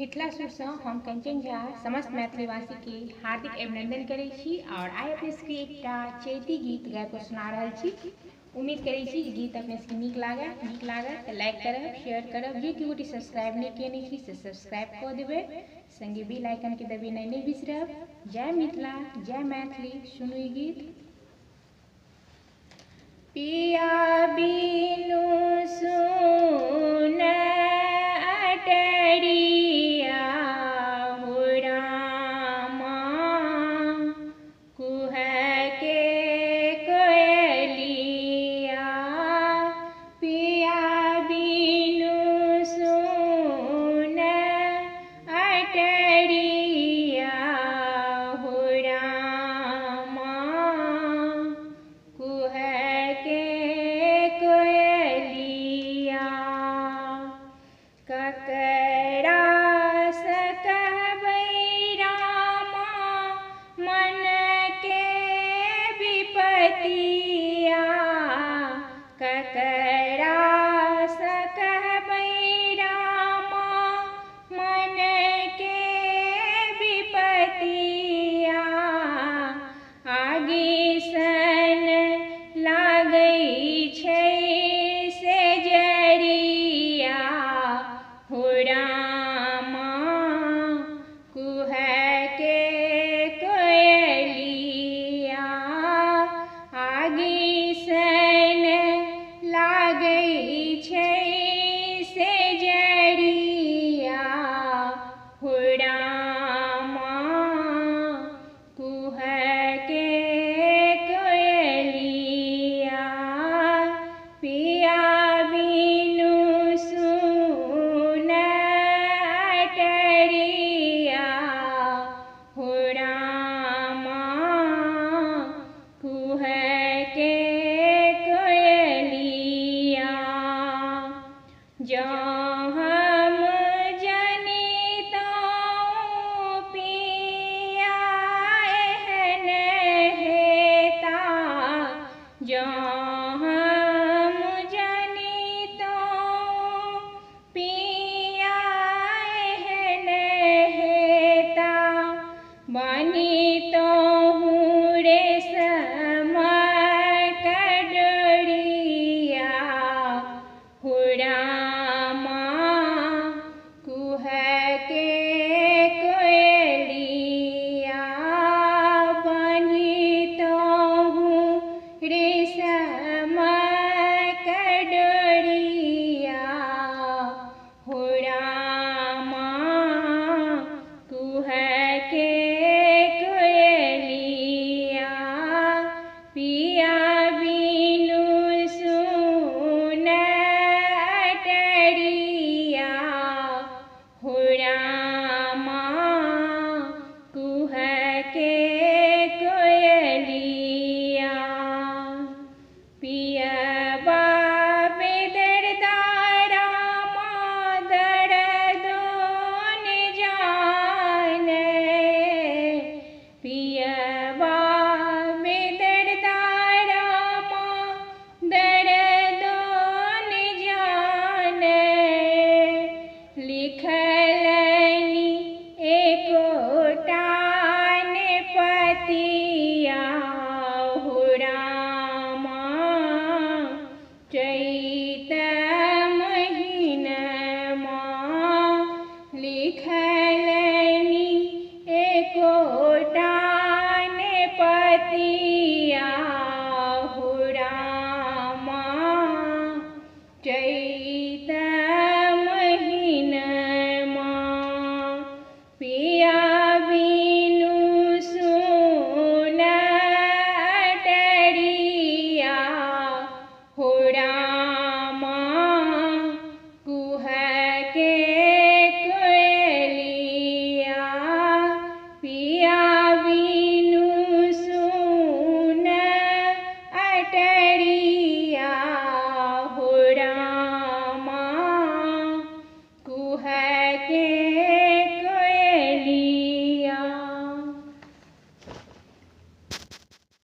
मिथिला सुर से हम कंचन झा समस्त मैथिलीवासी के हार्दिक अभिनंदन करै छी और आइ अपने सबके एकटा चैती गीत गाबि कऽ सुना रहल छी। उम्मीद करै छी जे गीत अपने सबके नीक लागत तऽ लाइक करब, शेयर करब, जे केओ गोटे सब्सक्राइब नहि केने छी से सब्सक्राइब कऽ देबै, संगे बेल आइकन के दबेनाइ नहि बिसरब। जय मिथिला, जय मैथिली। सुनू ई गीत। पिया बिनु सुन अटरिया हो रामा, कुह के कोयलिया। पिया बिनु सुन अटरिया हो रामा, कुह के कोयलिया। ककरा से कहबै रामा मन के विपतिया। ककरा से कहबै रामा मन के विपतिया। आगे सन लागै छै से जरिया हो रामा, कुह के कोयलिया। आगे सन लागै छै से जरिया हो रामा, कुह के कोयलिया। पिया बिनु सुन अटरिया हो रामा, कुह के कोयलिया। जँ हम जनितौं पिया एहन हेता। जँ हम जनितौं पिया एहन हेता। बनितौं रेशम के डोरिया हो रामा, कुह के कोयलिया। बनितौं रेशम के डोरिया हो रामा, कुह के कोयलिया। पिया बिनु सुन अटरिया हो रामा, कुह के कोयलिया। पियबा बेदर्दा रामा दर्दो न जाने। पियबा बेदर्दा रामा दर्दो न जाने। लिखलनि एकोटा ने पतिया हो रामा, चैत